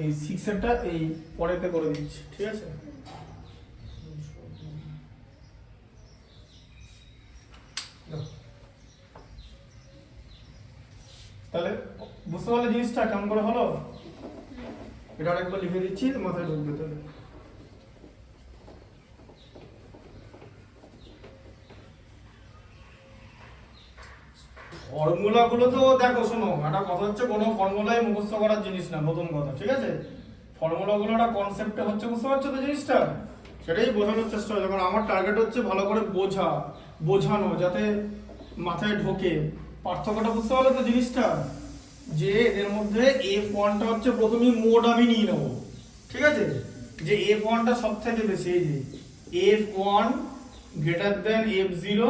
এই 6 এরটা এই পরেতে করে দিচ্ছি, ঠিক আছে? তাহলে বুঝতে পারলে জিনিসটা কেমন করে হলো? এটা আরেকবার লিখে দিচ্ছি, মাথায় ঢুকবে। তাহলে ফর্মুলা গুলো তো দেখো, শোনো, একটা কথা হচ্ছে কোনো ফর্মুলাই মুখস্থ করার জিনিস না, প্রথম কথা, ঠিক আছে? ফর্মুলা গুলো একটা কনসেপ্টে হচ্ছে, বুঝতে পারছো তো জিনিসটা? সেটাই বোঝানোর চেষ্টা হয়। যখন আমার টার্গেট হচ্ছে ভালো করে বোঝানো, যাতে মাথায় ঢোকে। পার্থক্যটা বুঝতে পারলে তো জিনিসটা, যে এদের মধ্যে F1টা হচ্ছে প্রথমেই মোড আমি নিয়ে নেবো, ঠিক আছে? যে F1টা সব থেকে বেশি, এই যে F1 greater than F0,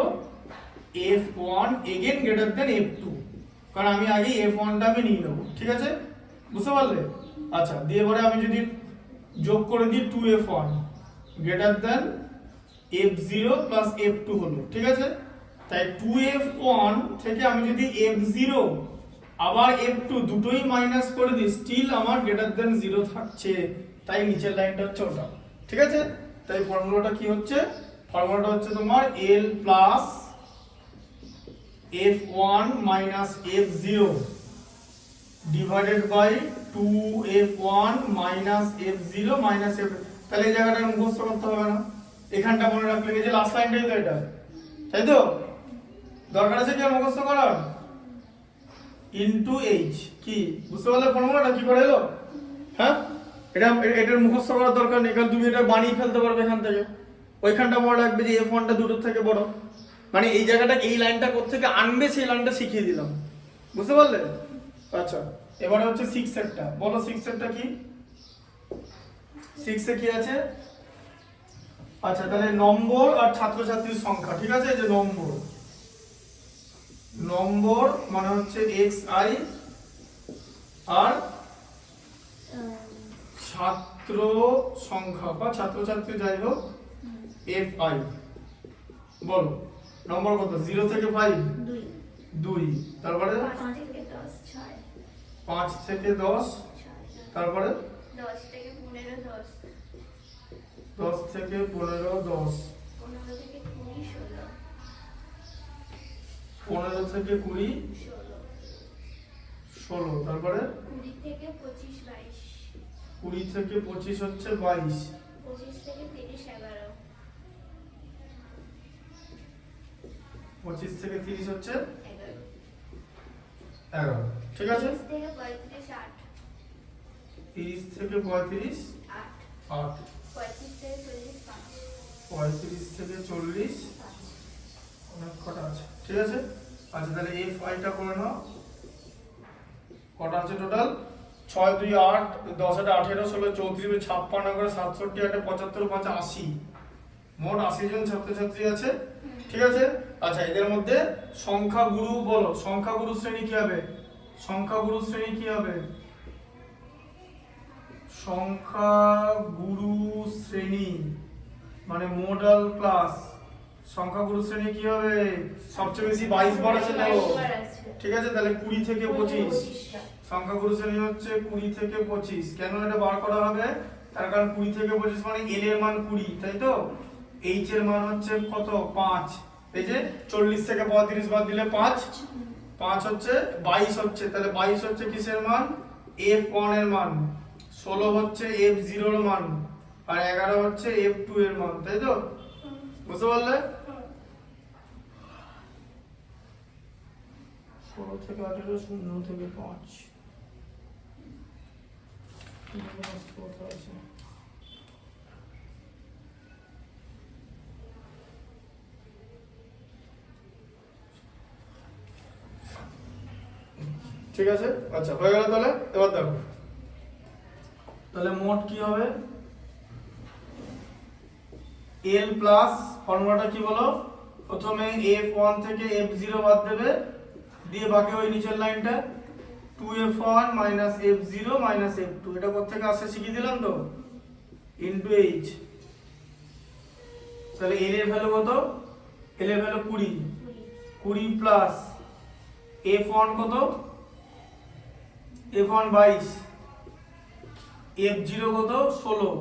F1 again greater than F2, কারণ আমি আগে F1টা আমি নিয়ে নেবো, ঠিক আছে? বুঝতে পারলে? আচ্ছা, দিয়ে এবারে আমি যদি যোগ করে দিই 2F1 greater than F0 plus F2 হলো, ঠিক আছে? তাই 2F1 থেকে আমি যদি F0 আবার F2 দুটোই মাইনাস করে দিই, স্টিল আমার গ্রেটার দেন 0 থাকছে, তাই নিচের লাইনটা হচ্ছে ওটা, ঠিক আছে? তাই ফর্মুলাটা কি হচ্ছে? ফর্মুলাটা হচ্ছে তোমার L plus F1 minus F0 divided by 2F1 minus F0 minus F। তাহলে এই জায়গাটা মুখস্থ করতে হবে না, এখানটা মনে রাখলে, এই যে লাস্ট লাইনটাই তো এটা, তাই তো? দরকার আছে কি আর মুখস্থ করার? ইনটু এইচ, কি বুঝতে পারলে ফর্মুলাটা কি করে এলো? হ্যাঁ, এটার মুখস্থ করার দরকার নেই, কারণ তুমি এটা বানিয়ে ফেলতে পারবে এখান থেকে। ওইখানটা মনে রাখবে যে F1টা দুটোর থেকে বড়, মানে এই জায়গাটা, এই লাইনটা কোত্থেকে আনবে সেই লাইনটা শিখিয়ে দিলাম, বুঝতে পারলে? আচ্ছা, এবারে হচ্ছে 6 এরটা, বলো 6 এরটা কি? 6 এ কি আছে? আচ্ছা, তাহলে নম্বর আর ছাত্রছাত্রীর সংখ্যা, ঠিক আছে? এই যে নম্বর মানে হচ্ছে xi, আর ছাত্র সংখ্যা বা ছাত্রছাত্রী যাই হোক fi। বলো নম্বর কত? 0 থেকে 5 2, তারপরে 5 থেকে 10, তারপরে 10 থেকে 15 10, 10 থেকে 15 10, 15 থেকে 20 16, 15 থেকে 20 16, তারপরে 20 থেকে 25 22, 20 থেকে 25 হচ্ছে 22, 25 থেকে 30 11, 25 থেকে 30 হচ্ছে 11, 11, ঠিক আছে? 30 থেকে 35 8, 30 থেকে 35 8, 8, 35 থেকে 40 5, 35 থেকে 40 অনেক কটা আছে, ঠিক আছে? আচ্ছা, তাহলে fi-টা করে নাও। কটা আছে টোটাল? 6 2 8, 10 18 16 34 56 করে 67 8 75 5 80, মোট 80 জন ছাত্রছাত্রী আছে, ঠিক আছে? আচ্ছা, এদের মধ্যে সংখ্যাগুরু বলো, সংখ্যাগুরু শ্রেণী কি হবে? সংখ্যাগুরু শ্রেণী কি হবে? সংখ্যাগুরু শ্রেণী মানে মডেল ক্লাস। সংখ্যাগুরু শ্রেণী কি হবে? সবচেয়ে বেশি 22 বার আছে তো, ঠিক আছে? তাহলে 20 থেকে 25, সংখ্যাগুরু শ্রেণী হচ্ছে 20 থেকে 25। কেন এটা বার করা হবে? তার কারণ 20 থেকে 25 মানে L এর মান 20, তাই তো? H এর মান হচ্ছে কত? 5। এই যে 40 থেকে 35 বাদ দিলে 5 হচ্ছে 22 হচ্ছে, তাহলে 22 হচ্ছে কিসের মান? F1 এর মান, 16 হচ্ছে F0 এর মান, আর 11 হচ্ছে F2 এর মান, তাই তো? বুঝতে পারলে? 16 থেকে 18 0 থেকে 5 ঠিক আছে? আচ্ছা, হয়ে গেল। তাহলে এবার দেখো, তাহলে মোট কি হবে? L প্লাস ফর্মুলাটা কি বলো? প্রথমে F1 থেকে F0 বাদ দেবে, দিয়ে বাকি ওই নিচের লাইনটা 2F1 minus F0 minus F2, এটা কোথা থেকে আসছে শিখিয়ে দিলাম তো, ইনটু H। তাহলে L এর ভ্যালু কত? L এর ভ্যালু 20 প্লাস F1 কত? F1 22, f0 কত 16,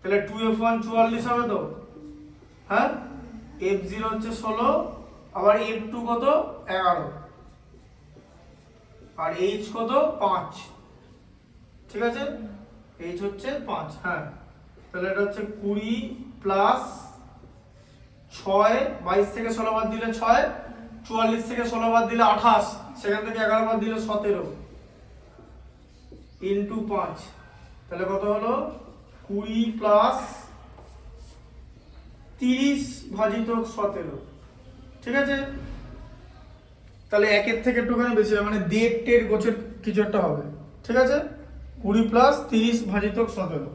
তাহলে 2f1 44 হবে তো, হ্যাঁ f0 হচ্ছে 16, আবার f2 কত 11, আর h কত 5, ঠিক আছে, h হচ্ছে 5, হ্যাঁ তাহলে এটা হচ্ছে 20 প্লাস 6, 22 থেকে 16 বাদ দিলে 6, 44 থেকে 16 বাদ দিলে 28, সেখান থেকে 11 বাদ দিলে 17 ইন্টু 5, তাহলে কত হলো 20 প্লাস 30 ভাজিত 17, ঠিক আছে, তাহলে একের থেকে একটুখানি বেশি হবে, মানে দেড় টের গোছের কিছু একটা হবে, ঠিক আছে, 20 প্লাস 30 ভাজিত 17,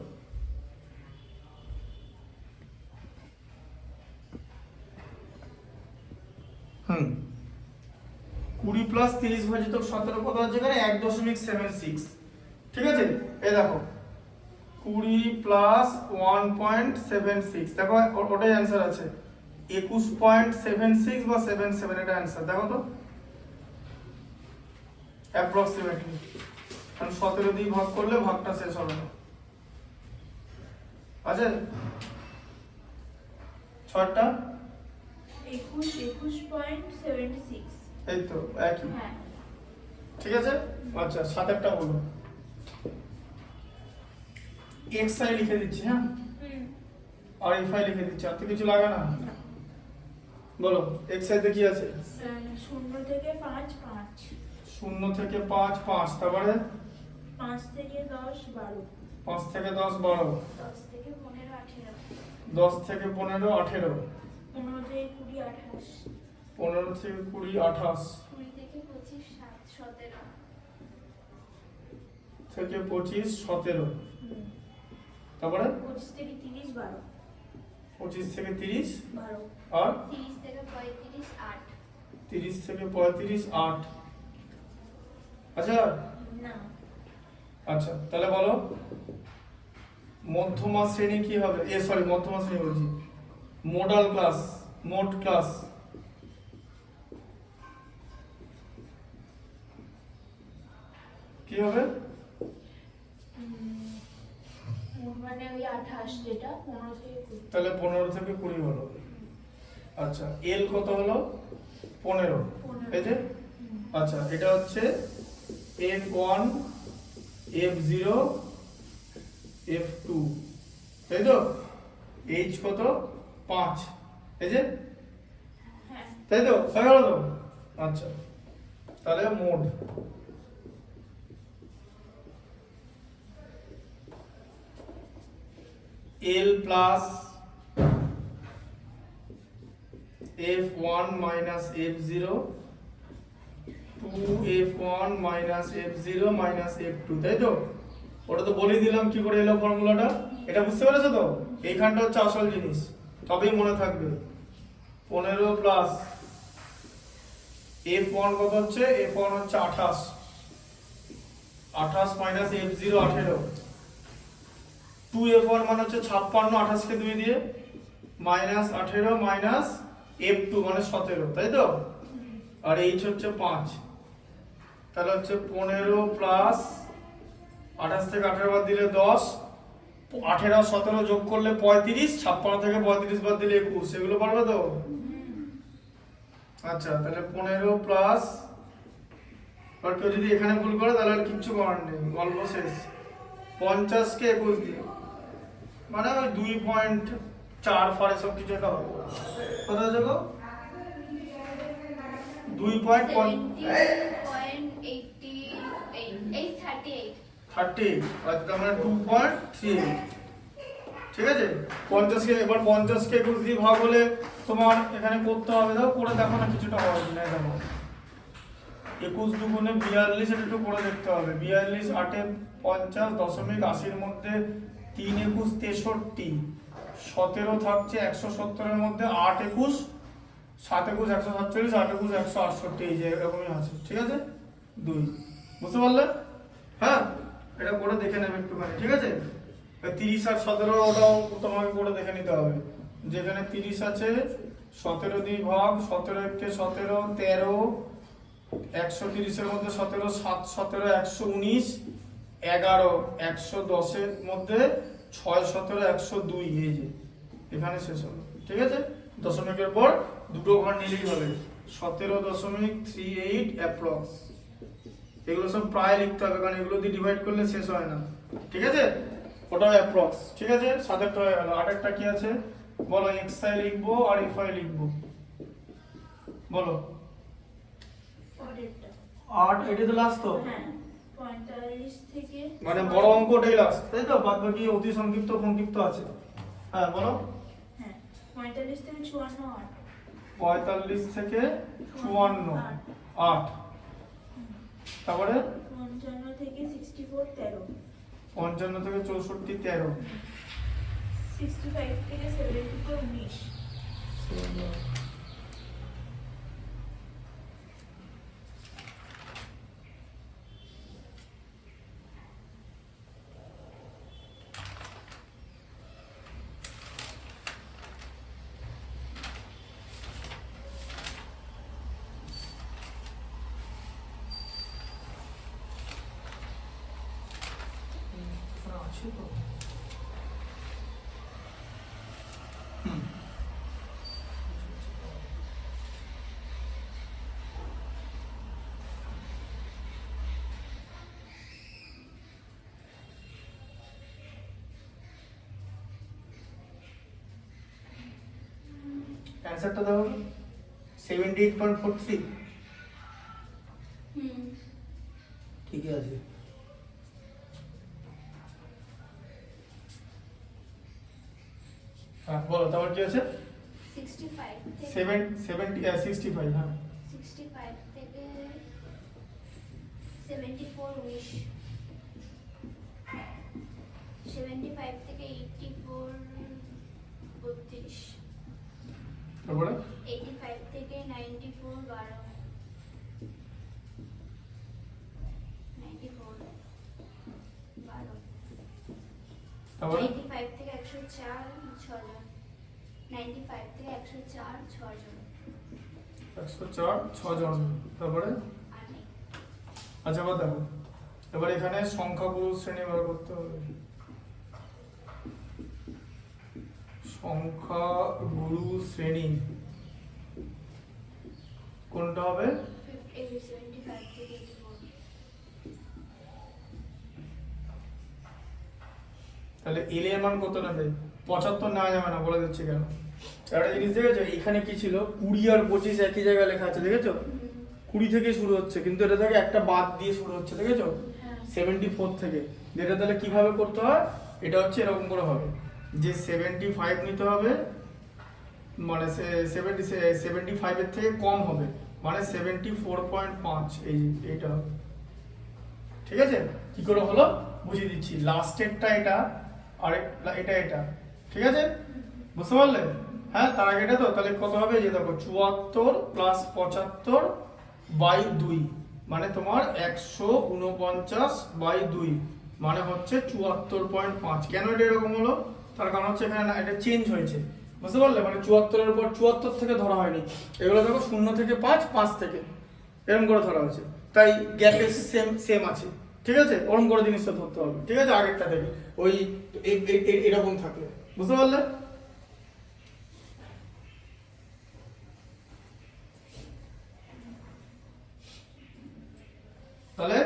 হুম 20 প্লাস 30 ভাজিত 17 কত হচ্ছে এখানে 1.76, ঠিক আছে, এই দেখো 20 প্লাস 1.76, দেখো ওটাই অ্যান্সার আছে 21.76 বা 77, এটা অ্যান্সার দেখো তো অ্যাপ্রক্সিমেটলি, কারণ 17 দিয়ে ভাগ করলে ভাগটা শেষ হবে না, আছে 6টা 21.76, এই তো একই, হ্যাঁ ঠিক আছে, আচ্ছা 7টা বলো, xi লিখে দিচ্ছি, হ্যাঁ আর fi লিখে দিচ্ছি, আর তো কিছু লাগে না, বলো xi তে কি আছে 0 থেকে 5 5, 0 থেকে 5 5, তারপরে 5 থেকে 10 12, 5 থেকে 10 12, 10 থেকে 15 18, 10 থেকে 15 18, 15 থেকে 20 28, 15 থেকে 20 28, 20 থেকে 25 17, থেকে 25 17, তারপরে 25 থেকে 30 12, 25 থেকে 30, 12, আর 30 থেকে 35 8, 30 থেকে 35 8, আচ্ছা না আচ্ছা তাহলে বলো মধ্যমা শ্রেণী কি হবে, সরি মধ্যমা শ্রেণী বলছি, মোডাল ক্লাস, মোড ক্লাস কি হবে, মানে ওই 28, যেটা 15 থেকে 20, তাহলে 15 থেকে 20 হলো, আচ্ছা এল কত হলো 15, এই যে, আচ্ছা এটা হচ্ছে f1 f0 f2, তাই তো, h কত 5, এই যে, হ্যাঁ তাই তো হয়ে গেল তো, আচ্ছা তাহলে mode L plus f1 minus f0 2f1 minus f0 minus f2, তাই তো, ওটা তো বলেই দিলাম কি করে এলো ফর্মুলাটা, এটা বুঝতে পেরেছো তো, এইখানটা হচ্ছে আসল জিনিস, তবেই মনে থাকবে, 15 প্লাস f1 কত হচ্ছে, f1 হচ্ছে 28, 28 মাইনাস f0 18, 2f1 মানে হচ্ছে 56, 28 কে 2 দিয়ে মাইনাস 18 মাইনাস f2 মানে 17, তাই তো, আর h হচ্ছে 5, তাহলে হচ্ছে 15 প্লাস 28 থেকে 18 বাদ দিলে 10, 18 17 যোগ করলে 35, 56 থেকে 35 বাদ দিলে 21, এগুলো পারবে তো, আচ্ছা তাহলে 15 প্লাস, আর কেউ যদি এখানে ভুল করে তাহলে আর কিচ্ছু করার নেই, গল্প শেষ, 50 কে 21 দিয়ে, মানে ওই 2.4 ফার সব কিছু একটা হবে, কত হয়ে যাবে 2.38, আচ্ছা তার মানে 2.38, ঠিক আছে, 50 কে এবার 50 কে 21 দিয়ে ভাগ হলে তোমার এখানে করতে হবে, দাও করে দেখো না কিছুটা হবে কিনা, দেখো 21 দুগুণে 42, এটা একটু করে দেখতে হবে, 42 8 50 দশমিক 80 মধ্যে 3 21 63, 17 থাকছে 170 এর মধ্যে 8 21 7 21 147, 8 21 168, এই যে এরকমই আছে, ঠিক আছে 2, বুঝতে পারলে, হ্যাঁ এটা করে দেখে নেবে একটুখানি, ঠিক আছে, 30 আর 17 ওটাও তোমাকে করে দেখে নিতে হবে, যেখানে 30 আছে 17 দিয়ে ভাগ, 17 কে 17 13, 130 এর মধ্যে 17 7 17 119, 11 110-এর মধ্যে 6 17 102, এই যে এখানে শেষ হলো। ঠিক আছে, দশমিকের পর দুটো ঘর নিলেই হবে। 17.38 অ্যাপ্রক্স। এগুলো সব প্রায় লিখতে হবে, কারণ এগুলো দিয়ে ডিভাইড করলে শেষ হয় না। ঠিক আছে, ওটাও অ্যাপ্রক্স। ঠিক আছে, 7টা হয়ে গেল। 8টা কি আছে বলো? xi লিখবো আর fi লিখবো, বলো। পরেরটা 8, এটা তো লাস্ট তো, হ্যাঁ 45 থেকে মানে বড় অঙ্ক ওটাই লাস্ট, তাই তো? বাদ বাকি অতি সংক্ষিপ্ত সংক্ষিপ্ত আছে। হ্যাঁ বলো। হ্যাঁ 45 থেকে 54 8 45 থেকে 54 8, তারপরে 55 থেকে 64 13 55 থেকে 64 13, 65 থেকে 74 19 আছে তো। অ্যানসারটা দাও। 78.43, ঠিকই আছে। হ্যাঁ বলো, তারপর কি আছে? 65 থেকে 65, হ্যাঁ 65 থেকে 74 19 75 থেকে 84 32 তারপরে 85 থেকে 94 12 94 12 তারপরে 95 থেকে 104 6 জন 95 থেকে 104 6 জন 104 6 জন। তারপরে আর নেই। আচ্ছা এবার দেখো, এবার এখানে সংখ্যাগুরু শ্রেণী বার করতে হবে। সংখ্যাগুরু শ্রেণী কোনটা হবে? 75 থেকে 84 তাহলে এল এর মান কত নেবে? 75 নেওয়া যাবে না, বলে দিচ্ছি কেন। একটা জিনিস দেখেছো, এখানে কি ছিল? 20 আর 25 একই জায়গায় লেখা আছে, দেখেছো? 20 থেকে শুরু হচ্ছে, কিন্তু এটা থেকে একটা বাদ দিয়ে শুরু হচ্ছে, দেখেছো? হ্যাঁ 74 থেকে। যেটা তাহলে কিভাবে করতে হয়? এটা হচ্ছে এরকম করে হবে যে 75 নিতে হবে, মানে 75 এর থেকে কম হবে, মানে 74.5, এইটা হবে। ঠিক আছে, কি করে হলো বুঝিয়ে দিচ্ছি। লাস্টেরটা এটা, আর এটা, ঠিক আছে, বুঝতে পারলে? হ্যাঁ, তার আগে এটা তো, তাহলে কত হবে? যে দেখো 74 প্লাস 75 বাই 2, মানে তোমার 149 বাই 2, মানে হচ্ছে 74.5। কেন এটা এরকম হলো? তার কারণ হচ্ছে এখানে এটা চেঞ্জ হয়েছে, বুঝতে পারলে? মানে 74 এর পর 74 থেকে ধরা হয়নি, এগুলো দেখো 0 থেকে 5 5 থেকে এরকম করে ধরা হয়েছে, তাই গ্যাপের সেম আছে। ঠিক আছে, ওরকম করে জিনিসটা ধরতে হবে। ঠিক আছে, আগেরটা থেকে ওই এরকম থাকলে, বুঝতে পারলে? তাহলে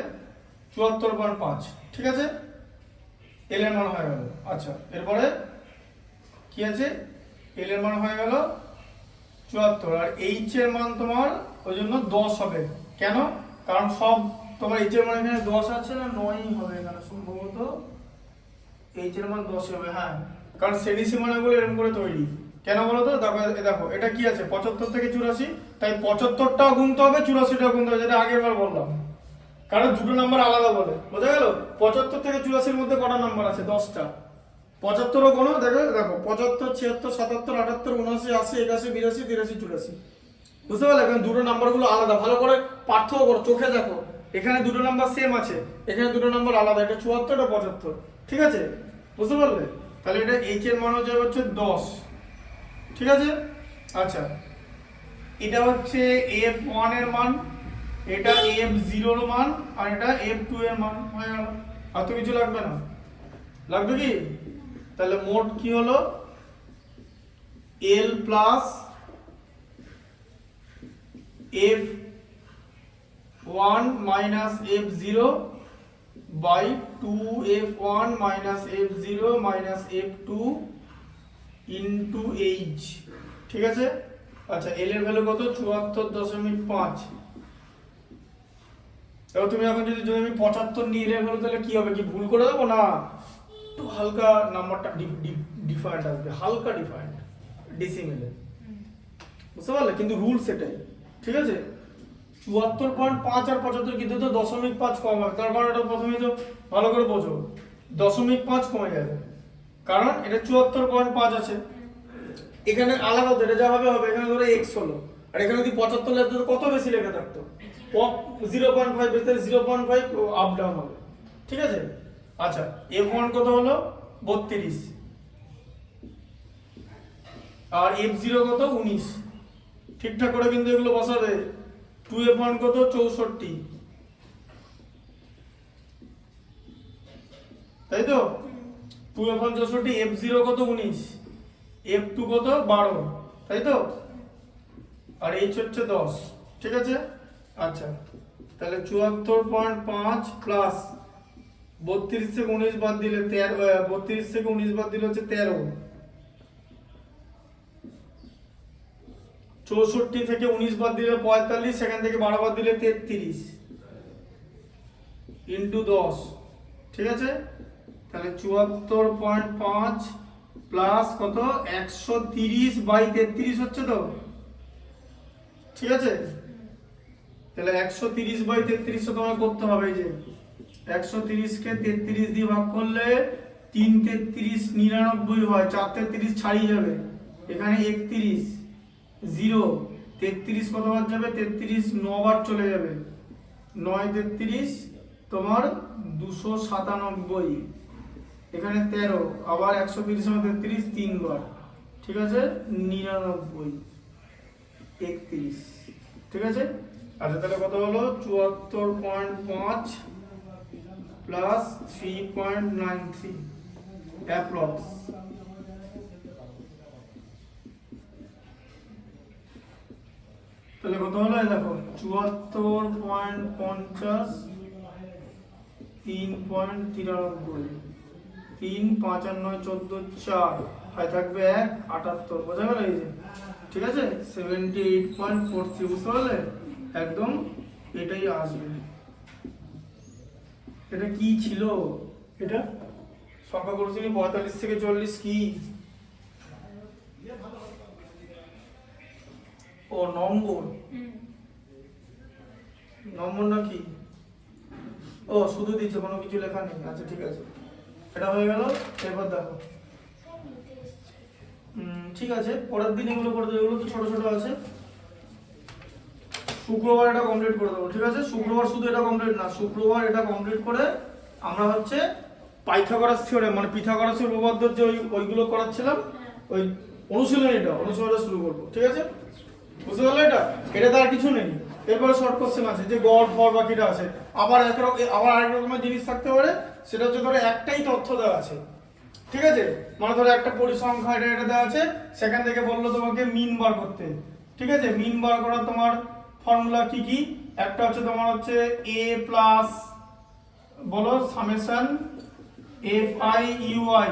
74.5, ঠিক আছে, এল এর মান হয়ে গেল। আচ্ছা, এরপরে কি আছে? এল এর মান হয়ে গেল 74, আর এইচ এর মান তোমার ওই জন্য 10 হবে। কেন? কারণ সব তোমার এইচ এর মান এখানে 10 আছে না 9 হবে এখানে সম্ভবত। এইচ এর মান 10 হবে, হ্যাঁ, কারণ শ্রেণী সীমানাগুলো এরকম করে তৈরি। কেন বলো তো? দেখো এটা কি আছে? 75 থেকে 84, তাই 75টাও গুনতে হবে, 84টাও গুনতে হবে, যেটা আগের বার বললাম। কারণ দুটো নাম্বার আলাদা বলে, বোঝা গেল? 75 থেকে 84 এর মধ্যে কটা নাম্বার আছে? 10টা। 75ও কোনো দেখো 75 76 77 78 79 80 81 82 83 84, বুঝতে পারলে? কারণ দুটো নাম্বারগুলো আলাদা, ভালো করে পার্থক্য করো, চোখে দেখো। এখানে দুটো নাম্বার সেম আছে, এখানে দুটো নাম্বার আলাদা, এটা 74 এটা 75, ঠিক আছে, বুঝতে পারলে? তাহলে এটা এইচ এর মান হচ্ছে 10, ঠিক আছে। আচ্ছা, এটা হচ্ছে f1 এর মান, এটা f0 এর মান, আর এটা f2 এর মান হয়ে গেল। আর তো কিছু লাগবে না, লাগবে কি? তাহলে মোট কি হলো, L plus F one minus F zero by two F one minus F zero minus F two into H. ঠিক আছে? আচ্ছা, এল এর ভ্যালু কত? 74.5। এবার তুমি এখন যদি আমি 75 নিয়ে এল এর ভ্যালু, তাহলে কি হবে? কি ভুল করে দেবো না? একটু হালকা নাম্বারটা ডিফারেন্ট আসবে, হালকা ডিফারেন্ট ডেসিমেলে, বুঝতে পারলে? কিন্তু রুল সেটাই। ঠিক আছে? 74.5 আর 75 কিন্তু তো 0.5 কম হবে, তার কারণ এটা প্রথমে তো ভালো করে বোঝো, 0.5 কমে যাবে, কারণ এটা 74.5 আছে, এখানে আলাদা তো এটা যা হবে হবে, এখানে ধরো x হলো, আর এখানে যদি 75 লেখা তো কত বেশি লেখা থাকতো, 0.5 বেশি, 0.5 আপ ডাউন হবে। ঠিক আছে? আচ্ছা, f1 কত হলো? 32, আর f0 কত? 19। ঠিকঠাক করে কিন্তু এগুলো বসাবে। 2f1 কত? 64, তাই তো? 2f1 64, f0 কত? 19, f2 কত? 12, তাই তো? আর h হচ্ছে 10। ঠিক আছে? আচ্ছা, তাহলে 74.5 প্লাস 32 থেকে 19 বাদ দিলে 13, 32 থেকে 19 বাদ দিলে হচ্ছে 13, 64 থেকে 19 বাদ দিলে 45, সেখান থেকে 12 বাদ দিলে 33 ইন্টু 10। ঠিক আছে? তাহলে 74.5 প্লাস কত? 130 বাই 33 হচ্ছে তো? ঠিক আছে? তাহলে 130 বাই 33 তোমাকে করতে হবে। এই যে 130 কে 33 দিয়ে ভাগ করলে 3 33 99 হয়, 4 33 ছাড়িয়ে যাবে, এখানে 31 0, 33 কতবার যাবে? 33 9 বার চলে যাবে, 9 33 তোমার 297, এখানে 13, আবার 130 এর মধ্যে 33 3 বার, ঠিক আছে? 99 31। ঠিক আছে? আচ্ছা, তাহলে কত হলো? 74.5 প্লাস 3.93 অ্যাপ্রক্স। তাহলে কত হলো? দেখো 74.50 3.93, 3 5 আর 9 14 4, হয় থাকবে 1 78, বোঝা গেল? এই যে, ঠিক আছে? 78.43, বুঝতে পারলে? একদম এটাই আসবে। এটা কি ছিল? এটা সংখ্যা করেছিলি 45 থেকে 40, কি? ও নম্বর, নম্বর না কি? ও শুধু দিচ্ছে, কোনো কিছু লেখা নেই। আচ্ছা, ঠিক আছে, এটা হয়ে গেল। এবার দেখো, ঠিক আছে, পরের দিন এগুলো করে দেবো, এগুলো তো ছোট ছোট আছে, শুক্রবার এটা কমপ্লিট করে দেবো। ঠিক আছে? শুক্রবার শুধু এটা কমপ্লিট না, শুক্রবার এটা কমপ্লিট করে আমরা হচ্ছে পাইথাগোরাস থিওরেম, মানে পিথাগোরাসের উপপাদ্য যে ওইগুলো করাচ্ছিলাম, ওই অনুশীলনটা শুরু করবো। ঠিক আছে? বুঝতে পারলে? এটা আর কিছু নেই। এরপরে শর্ট কোশ্চেন আছে, যে গড় ভর বাকিটা আছে, আবার আরেক রকমের জিনিস থাকতে পারে, সেটা হচ্ছে ধরো একটাই তথ্য দেওয়া আছে। ঠিক আছে? মানে ধরো একটা পরিসংখ্যা এটা দেওয়া আছে, সেখান থেকে বললো তোমাকে মিন বার করতে। ঠিক আছে? মিন বার করার তোমার ফর্মুলা কি কি? একটা হচ্ছে তোমার হচ্ছে a প্লাস, বলো, summation fi ui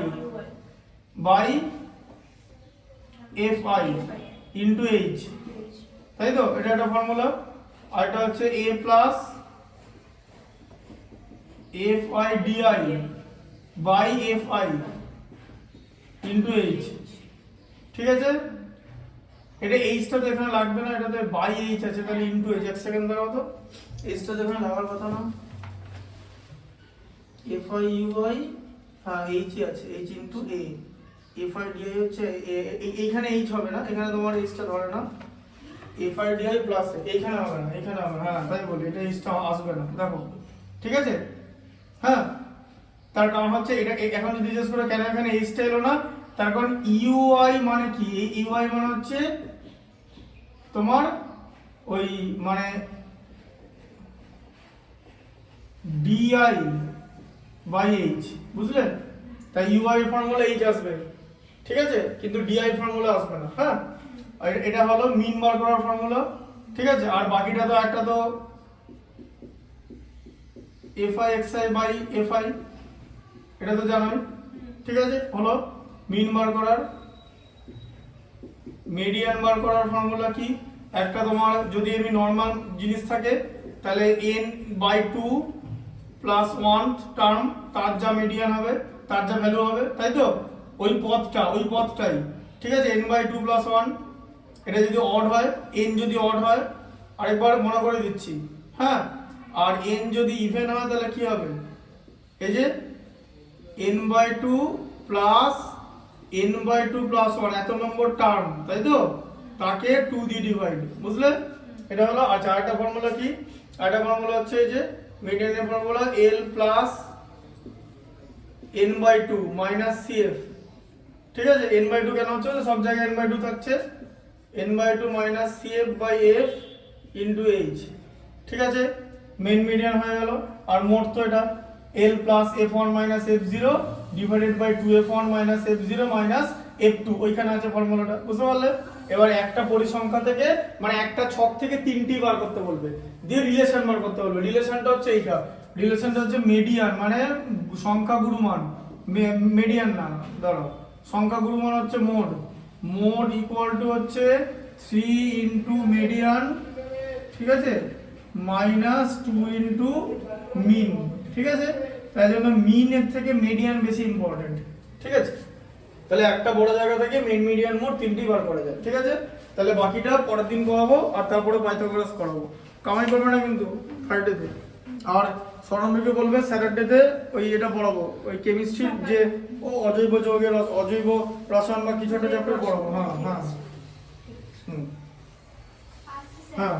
by fi into h, তাই তো? এটা একটা ফর্মুলা। আর এটা হচ্ছে a plus fi di by fi into h। ঠিক আছে? এটা এইচটা তো এখানে লাগবে না, এটাতে বাই এইচ আছে, তাহলে ইন্টু এইচ। এক সেকেন্ড দাঁড়াও তো, এইচটা তো এখানে লাগার কথা না, এফআই ইউআই, হ্যাঁ এইচ আছে, এইচ ইন্টু এ, এফআই ডিআই হচ্ছে এইখানে এইচ হবে না, এখানে তোমার এইচটা ধরে না, এফআই ডিআই প্লাস এইখানে হবে না, এখানে হবে না, হ্যাঁ তাই বলি, এটা এইচটা আসবে না, দেখো। ঠিক আছে? হ্যাঁ, তার কারণ হচ্ছে এটা এখন যদি জিজ্ঞেস করে কেন এখানে এইচটা এলো না, তার কারণ ইউআই মানে কি? এই ইউআই মানে হচ্ছে তোমার ওই মানে ডিআই বাই এইচ, বুঝলেন? তাই ইউআই ফর্মুলা এইচ আসবে, ঠিক আছে, কিন্তু ডিআই ফর্মুলা আসবে না। হ্যাঁ, আর এটা হলো মিন বার করার ফর্মুলা, ঠিক আছে। আর বাকিটা তো একটা তো এফআই এক্সআই বাই এফআই, এটা তো জানোই, ঠিক আছে। হলো মিন বার করার, মিডিয়ান বার করার ফর্মুলা কি? একটা তোমার যদি এমনি নর্মাল জিনিস থাকে তাহলে n/2 প্লাস 1 টার্ম, তার যা মিডিয়ান হবে তার যা ভ্যালু হবে, তাই তো, ওই পদটাই, ঠিক আছে, n/2 প্লাস 1। এটা যদি অড হয়, n যদি অড হয়, আরেকবার মনে করে দিচ্ছি, হ্যাঁ, আর n যদি ইভেন হয় তাহলে কি হবে? এই যে n/2 প্লাস n/2 প্লাস 1 এত নম্বর টার্ম, তাই তো, তাকে 2 দিয়ে ডিভাইড, বুঝলে? এটা হলো। আচ্ছা, আরেকটা ফর্মুলা কি? আরেকটা ফর্মুলা হচ্ছে এই যে মিডিয়ানের formula l plus n/2 minus cf, ঠিক আছে। n/2 কেন হচ্ছে? সব জায়গায় n/2 থাকছে, n/2 minus cf by f into h, ঠিক আছে। মেন মিডিয়ান হয়ে গেল। আর মোট তো এটা l plus f1 minus f0 divided by 2f1 minus f0 minus f2, ওইখানে আছে ফর্মুলাটা, বুঝতে পারলে? এবার একটা পরিসংখ্যা থেকে, মানে একটা ছক থেকে তিনটি বার করতে বলবে, দিয়ে রিলেশন বার করতে বলবে। রিলেশনটা হচ্ছে এইটা, রিলেশনটা হচ্ছে মিডিয়ান, মানে সংখ্যা গুরুমান, মিডিয়ান না, ধরো সংখ্যা গুরুমান হচ্ছে মোড, মোড ইকুয়াল টু হচ্ছে 3 ইন্টু মিডিয়ান, ঠিক আছে, মাইনাস 2 ইন্টু মিন, ঠিক আছে। তাই জন্য মিনের থেকে মিডিয়ান বেশি ইম্পর্টেন্ট, ঠিক আছে। তাহলে একটা বড় জায়গা থেকে মেন মিডিয়ান মোড তিনটি বার করা যায়, ঠিক আছে। তাহলে বাকিটা পরের দিন করাবো, আর তারপরে পাইথাগোরাস করাবো। কামাই করবে না কিন্তু ফ্রাইডেতে। আর স্বর্ণকে বলবে স্যাটারডেতে ওই এটা পড়াবো, ওই কেমিস্ট্রির যে ও অজৈব যৌগের অজৈব রসায়ন বা কিছু একটা চ্যাপ্টার পড়াবো। হ্যাঁ হ্যাঁ, হুম, আসছে স্যার। হ্যাঁ।